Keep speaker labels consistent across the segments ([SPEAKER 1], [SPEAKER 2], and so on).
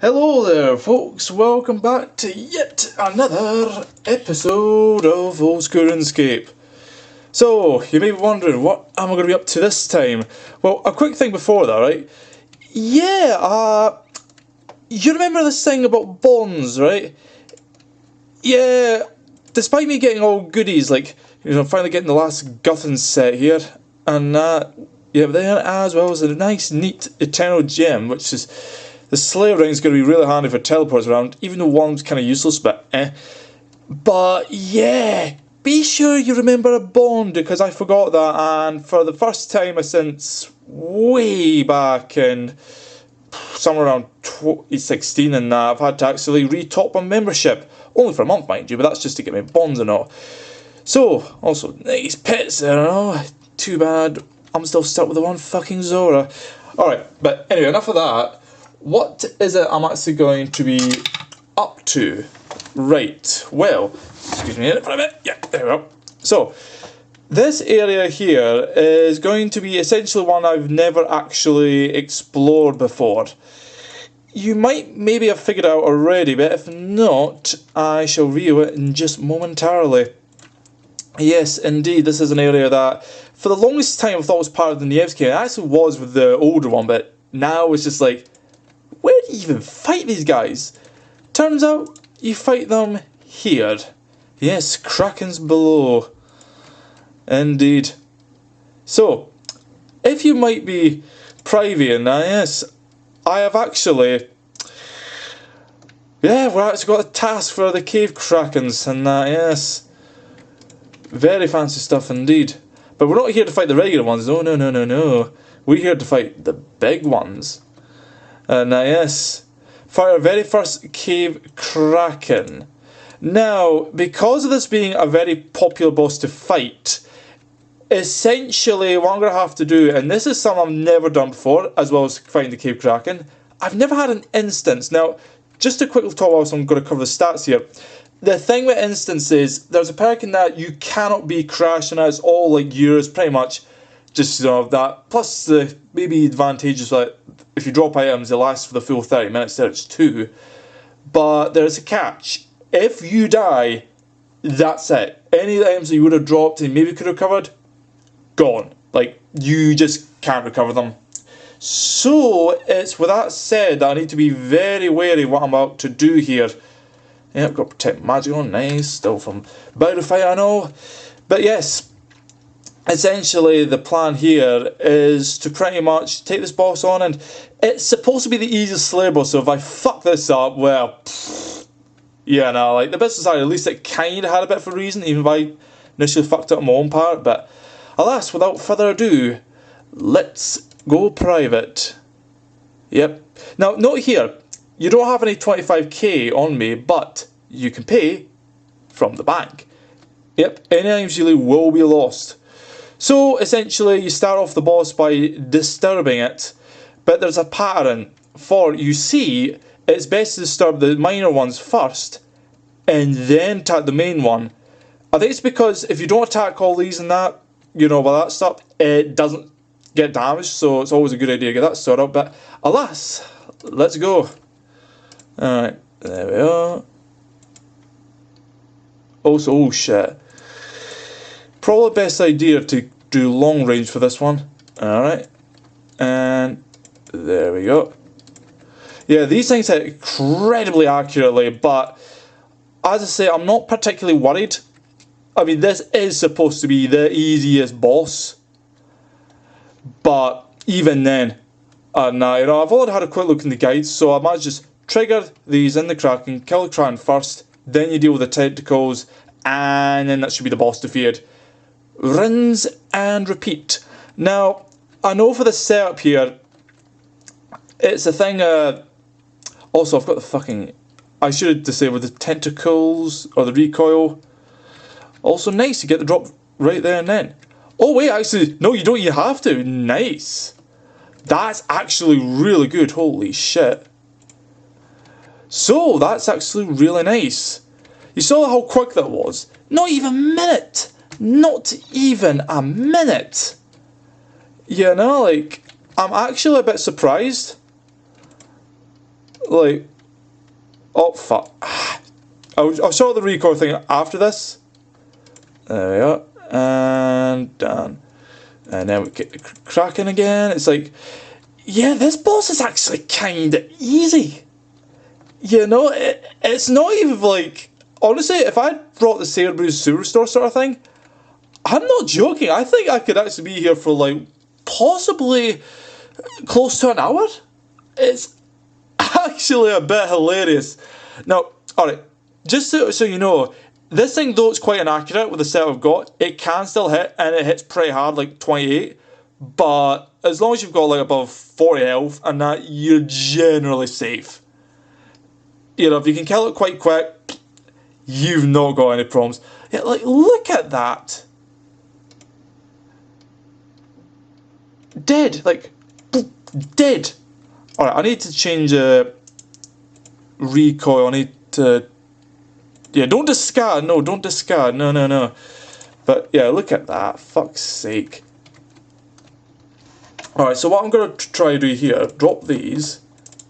[SPEAKER 1] Hello there folks, welcome back to yet another episode of Old School Runescape. So, you may be wondering, what am I going to be up to this time? Well, a quick thing before that, right? Yeah, you remember this thing about bonds, right? Yeah, despite me getting all goodies, like, finally getting the last Guthans set here, and yeah, there as well as a nice, neat Eternal Gem, which is... The Slayer Ring is going to be really handy for teleports around, even though one's kind of useless, but But yeah, be sure you remember a bond, because I forgot that, and for the first time since way back in somewhere around 2016 and that, I've had to actually re-top my membership. Only for a month, mind you, but that's just to get my bonds and all. So, also, nice pets there and all. Too bad I'm still stuck with the one fucking Zora. Alright, but anyway, enough of that. What is it I'm actually going to be up to? Right, well, excuse me for a minute. Yeah, there we go. So, this area here is going to be essentially one I've never actually explored before. You might maybe have figured out already, but if not, I shall review it in just momentarily. Yes, indeed, this is an area that, for the longest time, I thought was part of the Nievski. It actually was with the older one, but now it's just like, where do you even fight these guys? Turns out you fight them here. Yes, Krakens below. Indeed. So, if you might be privy, yes, I have actually... Yeah, we've actually got a task for the Cave Krakens, and yes. Very fancy stuff indeed. But we're not here to fight the regular ones, no. We're here to fight the big ones. Yes, for our very first Cave Kraken. Now, because of this being a very popular boss to fight, essentially what I'm going to have to do, and this is something I've never done before, as well as fighting the Cave Kraken, I've never had an instance. Now, just to quickly talk about, so I'm going to cover the stats here. The thing with instance is, there's a perk in that you cannot be crashing, it's all like yours, pretty much. Just that, plus the maybe advantages like if you drop items they last for the full 30 minutes, there it's 2. But there's a catch. If you die, that's it. Any items that you would have dropped and maybe could have recovered, gone. Like, you just can't recover them. So, it's with that said that I need to be very wary what I'm about to do here. Yeah, I've got Protect Magic on, nice, still from Bow to Fire, I know. But yes, essentially the plan here is to pretty much take this boss on, and it's supposed to be the easiest Slayer boss, so if I fuck this up, well, yeah, no, like the business side, at least it kind of had a bit of a reason, even if I initially fucked up on my own part, but alas, without further ado, let's go private. Yep. Now, note here, you don't have any 25k on me, but you can pay from the bank. Yep, any items you leave will be lost. So, essentially, you start off the boss by disturbing it, but there's a pattern. For, you see, it's best to disturb the minor ones first, and then attack the main one. I think it's because if you don't attack all these and that, by that stuff, it doesn't get damaged, so it's always a good idea to get that sorted out, but alas, let's go. Alright, there we are. Also, oh shit. Probably best idea to do long range for this one. Alright. And there we go. Yeah, these things hit incredibly accurately, but as I say, I'm not particularly worried. I mean, this is supposed to be the easiest boss. But even then, no, I've already had a quick look in the guides, so I might just trigger these in the Kraken, kill the Kraken first, then you deal with the tentacles, and then that should be the boss defeated. Rinse and repeat. Now, I know for the setup here, it's a thing, also I've got the fucking, I should disable the tentacles, or the recoil. Also nice to get the drop right there and then. Oh wait, actually, no you don't, you have to. Nice. That's actually really good, holy shit. So, that's actually really nice. You saw how quick that was? Not even a minute! Not even a minute! Like, I'm actually a bit surprised. Like, Oh, fuck. I'll show the recoil thing after this. There we are. And done. And then we get the Kraken again. It's like, yeah, this boss is actually kind of easy. You know, it's not even like... Honestly, if I brought the Sailor Brew Superstore sort of thing, I'm not joking. I think I could actually be here for like possibly close to an hour. It's actually a bit hilarious. Now, alright, just so you know, this thing, though it's quite inaccurate with the set I've got, it can still hit, and it hits pretty hard, like 28. But as long as you've got like above 40 health and that, you're generally safe. You know, if you can kill it quite quick, you've not got any problems. Yeah, like, look at that. Dead. Like, dead. Alright, I need to change recoil. I need to... Yeah, don't discard. No, don't discard. No, no, no. But, yeah, look at that. Fuck's sake. Alright, so what I'm going to try to do here, drop these,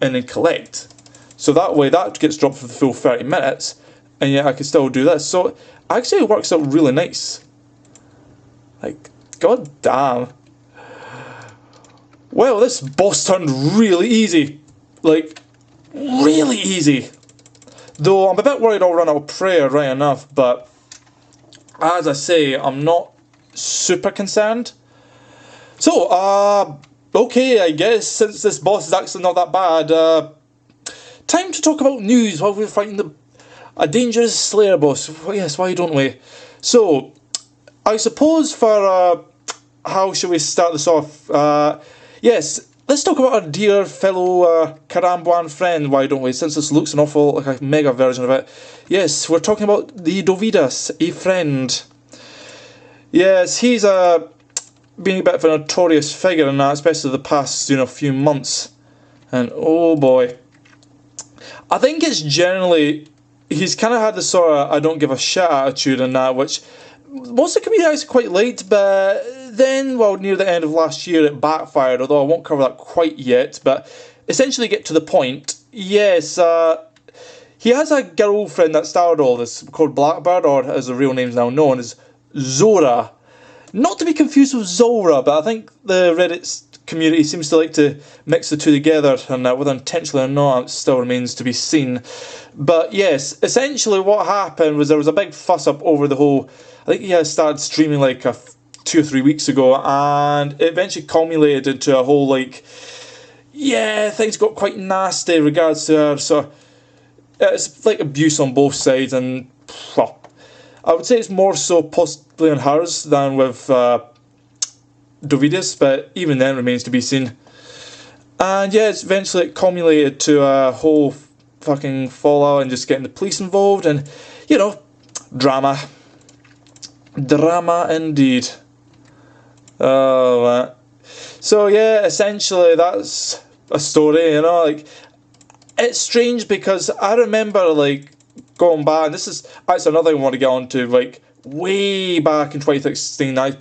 [SPEAKER 1] and then collect. So that way, that gets dropped for the full 30 minutes. And yet I can still do this. So actually it works out really nice. Like, god damn. Well, this boss turned really easy. Like, really easy. Though I'm a bit worried I'll run out of prayer right enough, but as I say, I'm not super concerned. So, okay, I guess since this boss is actually not that bad, time to talk about news while we're fighting a dangerous Slayer boss. Yes, why don't we? So, I suppose for, how shall we start this off? Yes, let's talk about our dear fellow Karambuan friend, why don't we? Since this looks an awful, like a mega version of it. Yes, we're talking about the Dovidas, a friend. Yes, he's been a bit of a notorious figure in that, especially the past, few months. And, oh boy. I think it's generally... He's kind of had this sort of I don't give a shit attitude in that, which most of the community actually quite liked, but then, well, near the end of last year it backfired, although I won't cover that quite yet, but essentially get to the point. Yes, he has a girlfriend that started all this, called Blackbird, or as the real name's now known, as Zora. Not to be confused with Zora, but I think the Reddit community seems to like to mix the two together, and whether intentionally or not, it still remains to be seen. But yes, essentially what happened was there was a big fuss up over the whole... I think he started streaming like 2 or 3 weeks ago, and it eventually culminated into a whole like... Yeah, things got quite nasty in regards to her, so... It's like abuse on both sides, and... Well, I would say it's more so possibly on hers than with... Dovidas, but even then remains to be seen. And yeah, it's eventually culminated to a whole fucking fallout and just getting the police involved, and drama. Drama indeed. Oh, so yeah, essentially that's a story, like, it's strange because I remember, like, going back, and this is actually another thing I want to get on to, like, way back in 2016, I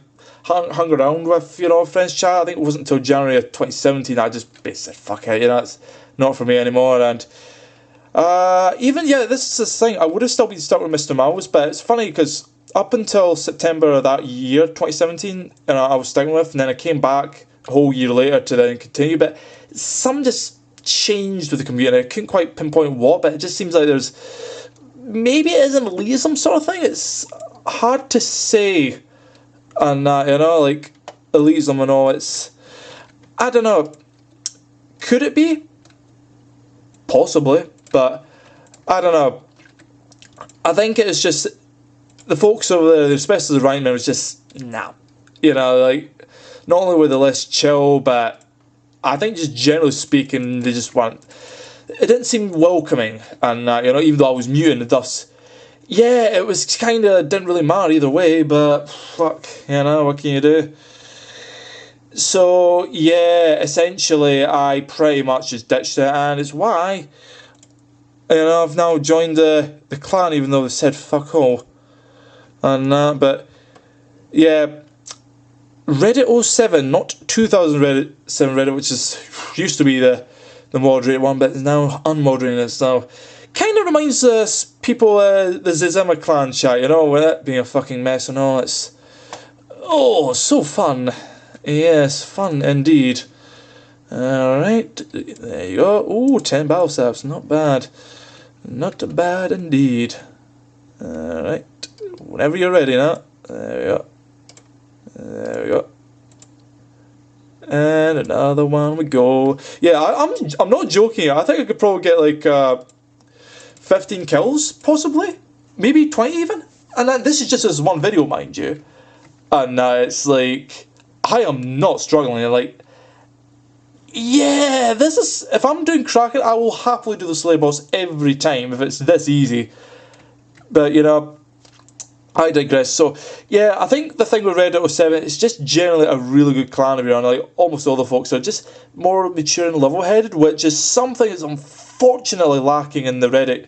[SPEAKER 1] hung around with, friends chat. I think it wasn't until January of 2017 I just basically said, fuck it, it's not for me anymore. And even, this is the thing, I would have still been stuck with Mr. Mouse, but it's funny because up until September of that year, 2017, I was sticking with, and then I came back a whole year later to then continue, but some just changed with the community. I couldn't quite pinpoint what, but it just seems like there's, maybe it is an elitism sort of thing, it's hard to say. And like, elitism and all, it's... I don't know. Could it be? Possibly, but I don't know. I think it's just... The folks over there, especially the rank members, just... Nah. Like, not only were they less chill, but I think just generally speaking, they just weren't... It didn't seem welcoming, and, even though I was new and thus... Yeah, it was kind of, didn't really matter either way, but fuck, what can you do? So, yeah, essentially, I pretty much just ditched it, and it's why, I've now joined the clan, even though they said fuck all, and but, yeah, Reddit 07, not 2000 Reddit 7 Reddit, which is, used to be the moderated one, but it's now unmoderated, it's now kind of reminds us people, the Zizima clan chat, you know, with it being a fucking mess and all. It's, oh, so fun. Yes, fun indeed. Alright, there you go. Ooh, 10 battle staffs, not bad. Not bad indeed. Alright, whenever you're ready now. There we go. There we go. And another one we go. Yeah, I'm not joking. I think I could probably get like 15 kills, possibly, maybe 20 even. And this is just as one video, mind you. And it's like, I am not struggling. Like, yeah, this is, if I'm doing Kraken, I will happily do the Slay boss every time if it's this easy. But you know, I digress. So yeah, I think the thing with Red 7 is just generally a really good clan of your own. Like almost all the folks are just more mature and level-headed, which is something that's unfortunately lacking in the Reddit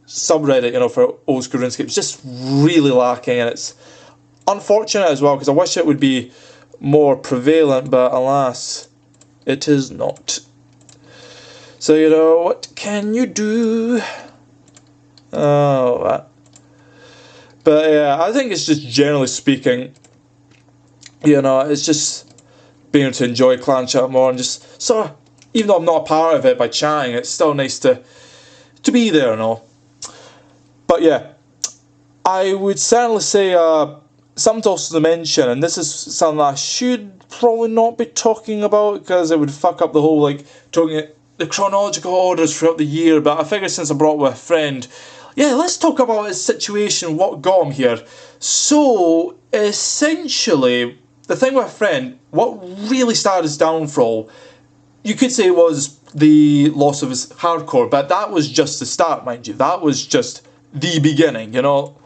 [SPEAKER 1] subreddit, you know, for old school RuneScape. It's just really lacking, and it's unfortunate as well because I wish it would be more prevalent, but alas, it is not. So you know, what can you do? Oh, that. But yeah, I think it's just generally speaking, you know, it's just being able to enjoy clan chat more and just sort of, even though I'm not a part of it by chatting, it's still nice to be there and all. But yeah, I would certainly say something also to mention, and this is something that I should probably not be talking about because it would fuck up the whole like talking the chronological orders throughout the year. But I figured since I brought it with a friend, yeah, let's talk about his situation, what got him here. So essentially, the thing with a friend, what really started his downfall, you could say, was the loss of his hardcore, but that was just the start, mind you. That was just the beginning, you know.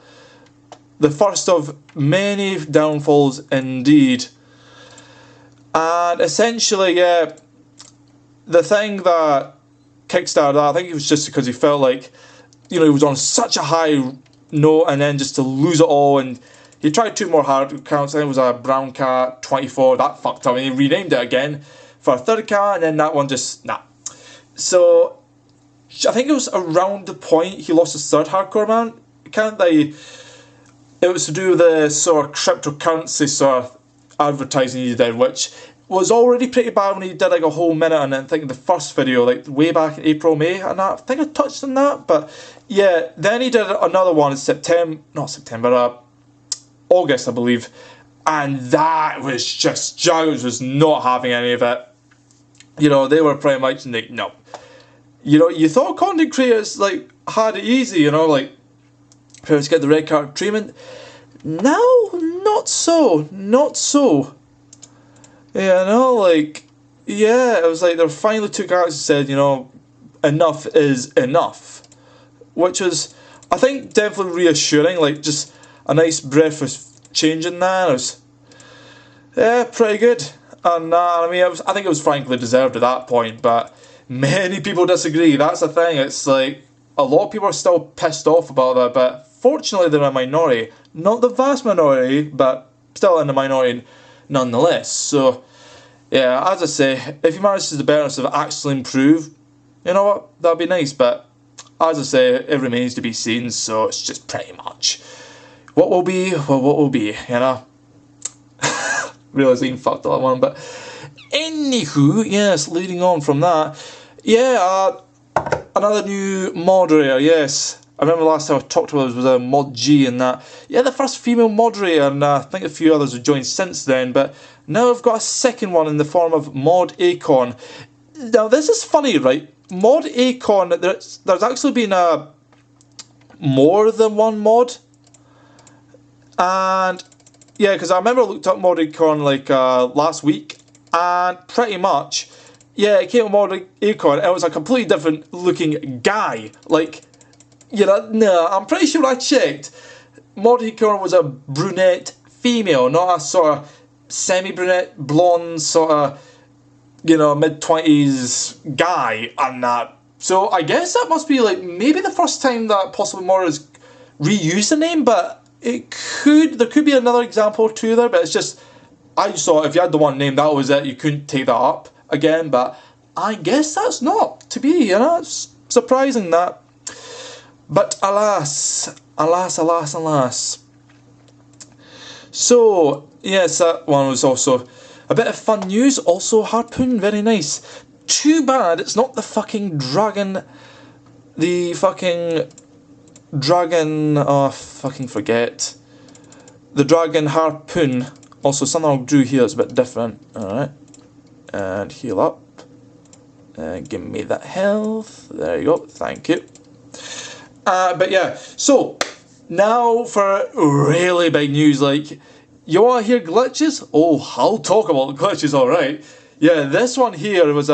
[SPEAKER 1] The first of many downfalls indeed. And essentially, yeah, the thing that kickstarted that, I think it was just because he felt like, you know, he was on such a high note, and then just to lose it all, and he tried 2 more hard accounts. I think it was a Brown Cat 24, that fucked up, and he renamed it again for a 3rd account, and then that one just, nah. So, I think it was around the point he lost his 3rd hardcore account that it was to do with the sort of cryptocurrency sort of advertising he did, which was already pretty bad when he did like a whole minute on it. I think the first video, like way back in April, May, and I think I touched on that. But yeah, then he did another one in August, I believe, and that was just, Jagex was not having any of it. You know, they were pretty much like, no. You know, you thought content creators like had it easy, you know, like parents get the red card treatment. No, not so, not so. Yeah, no, like, yeah, it was like there finally 2 characters who said, you know, enough is enough, which was, I think, definitely reassuring, like just a nice breath of change in that. It was, yeah, pretty good. And I mean, I think it was frankly deserved at that point, but many people disagree. That's the thing. It's like a lot of people are still pissed off about that, but fortunately they're a minority. Not the vast minority, but still in the minority nonetheless. So yeah, as I say, if he manages the balance of actually improve, you know what, that'd be nice. But as I say, it remains to be seen. So it's just pretty much what will be, well, what will be, you know. Realising fucked that one, but anywho, yes, leading on from that, yeah, another new moderator, yes. I remember last time I talked about it was a Mod G and that. Yeah, the first female moderator, and I think a few others have joined since then, but now I've got a second one in the form of Mod Acon. Now this is funny, right? Mod Acon, there's actually been more than one mod, and yeah, because I remember I looked up Mod Acon like last week, and pretty much, yeah, it came with Mod Acon, and it was a completely different looking guy, like, you know, no, I'm pretty sure I checked. Mod Acon was a brunette female, not a sort of semi-brunette, blonde, sort of, you know, mid-20s guy and that. So I guess that must be like maybe the first time that possibly Mod has reused the name, but there could be another example or two there, but it's just, I just thought if you had the one name, that was it, you couldn't take that up again, but I guess that's not to be, you know, it's surprising that. But alas, alas, alas, alas. So, yes, that one was also a bit of fun news. Also, Harpoon, very nice. Too bad it's not the fucking dragon. The fucking dragon. Oh, fucking forget. The dragon Harpoon. Also, something I drew here is a bit different. Alright. And heal up. And give me that health. There you go. Thank you. But yeah, so now for really big news. Like, you want to hear glitches? Oh, I'll talk about glitches, alright. Yeah, this one here was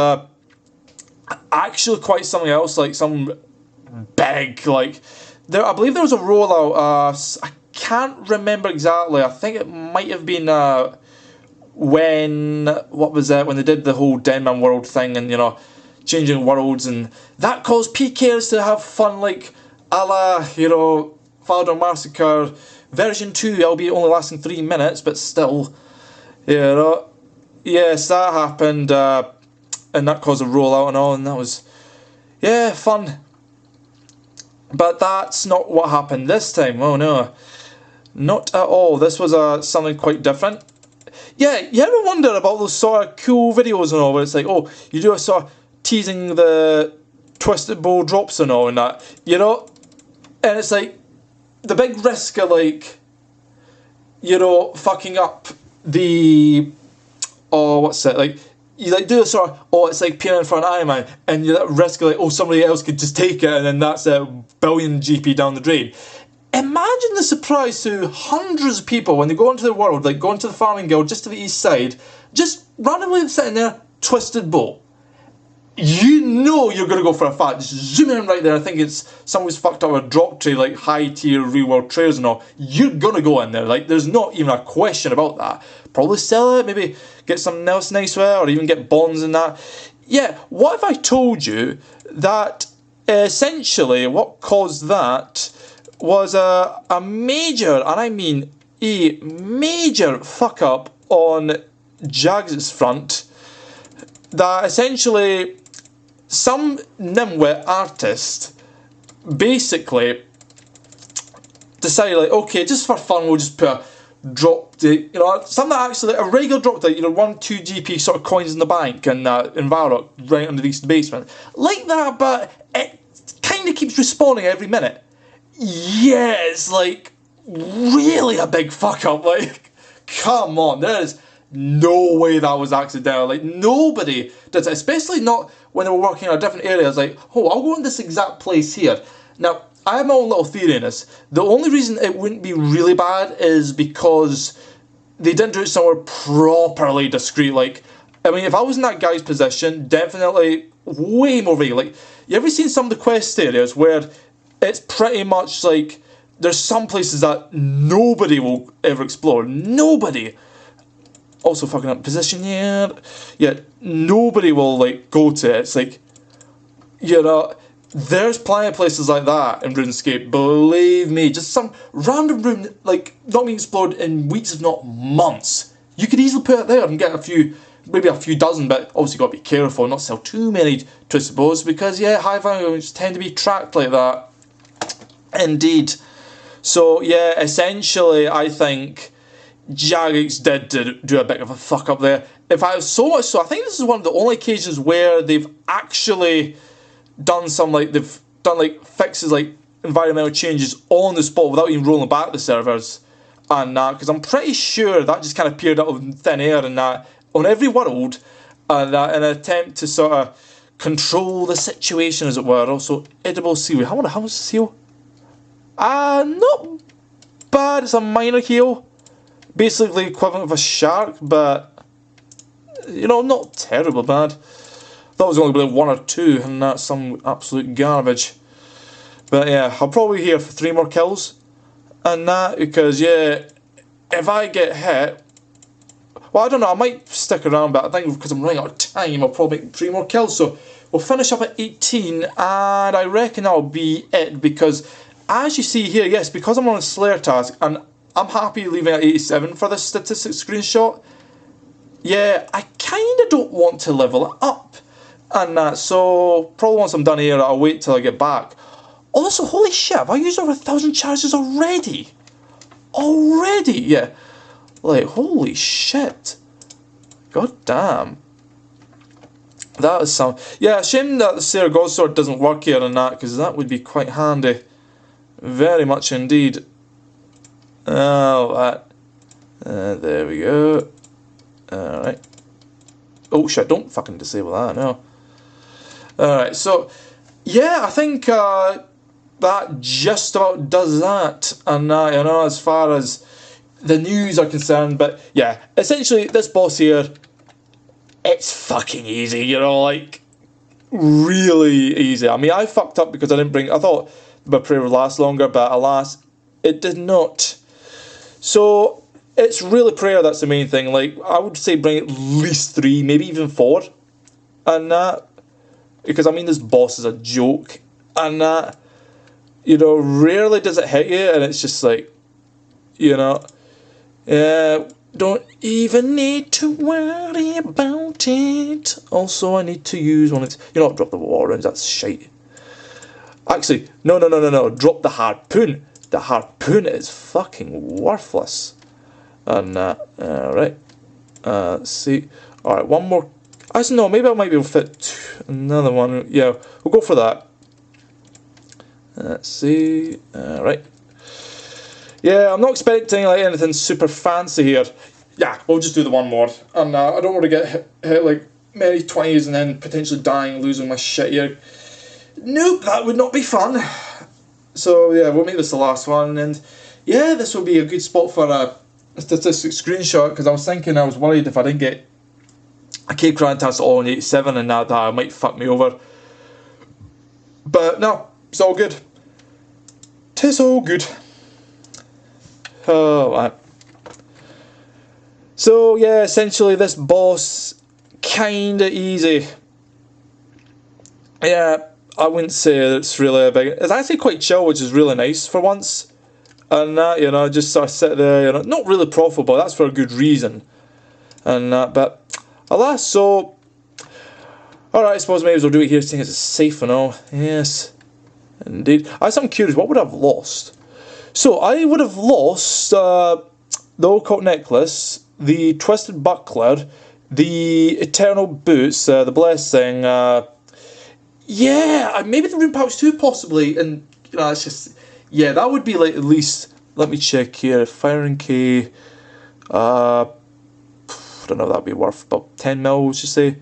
[SPEAKER 1] actually quite something else, like some big, like, I believe there was a rollout, I can't remember exactly, I think it might have been when they did the whole Denman world thing and, you know, changing worlds, and that caused PKers to have fun, like, a la, you know, Falador Massacre version 2, albeit only lasting 3 minutes, but still, you know, yes, that happened, and that caused a rollout and all, and that was, yeah, fun. But that's not what happened this time. Oh no, not at all. This was something quite different. Yeah, you ever wonder about those sort of cool videos and all, where it's like, oh, you do a sort of teasing the twisted bow drops and all and that, you know? And it's like, the big risk of, like, you know, fucking up the, oh, what's it, like, you like do a sort of, oh, it's like peering in front of Iron Man, and you that risk of, like, oh, somebody else could just take it, and then that's a billion GP down the drain. Imagine the surprise to hundreds of people when they go into the world, like going to the farming guild just to the east side, just randomly sitting there, twisted bow. You know you're going to go for a fact. Just zoom in right there. I think it's someone's fucked up a drop tray, like high tier real world trays and all. You're going to go in there. Like, there's not even a question about that. Probably sell it, maybe get something else nice with it, or even get bonds and that. Yeah, what if I told you that essentially what caused that was a major, and I mean a major fuck up on Jagex's front, that essentially some nimwit artist basically decided, like, okay, just for fun, we'll just put a drop date, you know, something actually, a regular drop date, you know, 1-2 GP sort of coins in the bank and in Varrock, right underneath the basement. Like that, but it kind of keeps respawning every minute. Yeah, it's like really a big fuck up. Like, come on, there is no way that was accidental. Like, nobody does it, especially not when they were working in a different area. It's like, oh, I'll go in this exact place here. Now, I have my own little theory in this. The only reason it wouldn't be really bad is because they didn't do it somewhere properly discreet. Like, I mean, if I was in that guy's position, definitely way more vague. Like, you ever seen some of the quest areas where it's pretty much like there's some places that nobody will ever explore. Nobody. Also fucking up position here. Yeah, nobody will, like, go to it. It's like, you know, there's plenty of places like that in RuneScape. Believe me, just some random room, like, not being explored in weeks, if not months. You could easily put it there and get a few, maybe a few dozen, but obviously got to be careful, not sell too many twisted bows, because, yeah, high values tend to be tracked like that. Indeed. So, yeah, essentially, I think Jagex did do a bit of a fuck up there. In fact, so much so, I think this is one of the only occasions where they've actually done some, like, they've done, like, fixes, like, environmental changes on the spot without even rolling back the servers and that, because I'm pretty sure that just kind of appeared out of thin air and that on every world, and in an attempt to sort of control the situation, as it were. Also, edible seal. How much is the seal? Not bad. It's a minor heal. Basically equivalent of a shark, but, you know, not terrible bad. That was only like 1 or 2, and that's some absolute garbage. But yeah, I'll probably be here for 3 more kills, and that, because, yeah, if I get hit, well, I don't know, I might stick around, but I think because I'm running out of time, I'll probably make 3 more kills. So we'll finish up at 18, and I reckon that'll be it, because as you see here, yes, because I'm on a Slayer task, and I'm happy leaving at 87 for this statistics screenshot. Yeah, I kind of don't want to level it up and that, so probably once I'm done here, I'll wait till I get back. Also, holy shit, have I used over 1,000 charges already? Already? Yeah. Like, holy shit. God damn. That is some... Yeah, shame that the Sarah Godsword doesn't work here on that, because that would be quite handy. Very much indeed. Oh, that. There we go. Alright. Oh shit, don't fucking disable that, no. Alright, so... Yeah, I think that just about does that. And you know, as far as the news are concerned, but yeah, essentially this boss here, it's fucking easy, you know, like, really easy. I mean, I fucked up because I didn't bring... I thought my prayer would last longer, but alas, it did not. So, it's really prayer that's the main thing. Like, I would say bring at least 3, maybe even 4. And that, because I mean, this boss is a joke. And that, you know, rarely does it hit you, and it's just like, you know, don't even need to worry about it. Also, I need to use one. It's, you know, drop the war rounds. That's shite. Actually, no. Drop the harpoon. The harpoon is fucking worthless. And alright. Let's see. Alright, one more. Actually, no. Maybe I might be able to fit another one. Yeah, we'll go for that. Let's see. Alright. Yeah, I'm not expecting like anything super fancy here. Yeah, we'll just do the one more. And I don't want to get hit like many 20s and then potentially dying, losing my shit here. Nope, that would not be fun. So yeah, we'll make this the last one. And yeah, this will be a good spot for a statistic screenshot, because I was thinking, I was worried if I didn't get a Cave Kraken test all in 87 and that it might fuck me over. But no, it's all good. Tis all good. Oh, man. So yeah, essentially this boss, kinda easy. Yeah, I wouldn't say it's really a big... It's actually quite chill, which is really nice for once. And that, you know, just sort of sit there, you know, not really profitable, that's for a good reason. And that, but alas, so... Alright, I suppose maybe we'll do it here, seeing as it's safe and all. Yes, indeed. I'm curious, what would I have lost? So, I would have lost the occult necklace, the twisted buckler, the eternal boots, the blessing, yeah, maybe the rune pouch too, possibly, and, you know, it's just, yeah, that would be, like, at least, let me check here, firing K, I don't know, that'd be worth about 10 mil, would you say?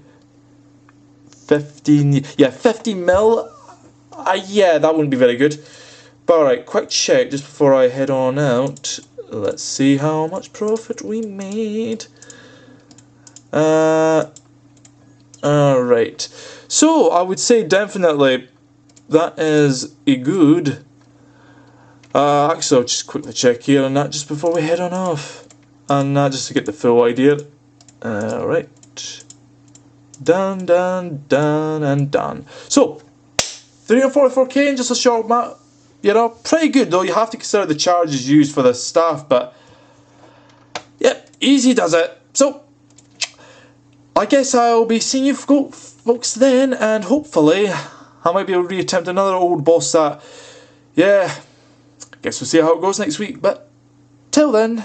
[SPEAKER 1] 15, yeah, 50 mil, yeah, that wouldn't be very good. But alright, quick check just before I head on out. Let's see how much profit we made. Alright. So, I would say definitely that is a good. Actually, I'll just quickly check here on that just before we head on off. And just to get the full idea. Alright. Done, and done. So, 344k in just a short amount. You know, pretty good though. You have to consider the charges used for this staff, but yep, easy does it. So, I guess I'll be seeing you folks then, and hopefully I might be able to reattempt another old boss that, yeah, guess we'll see how it goes next week, but till then.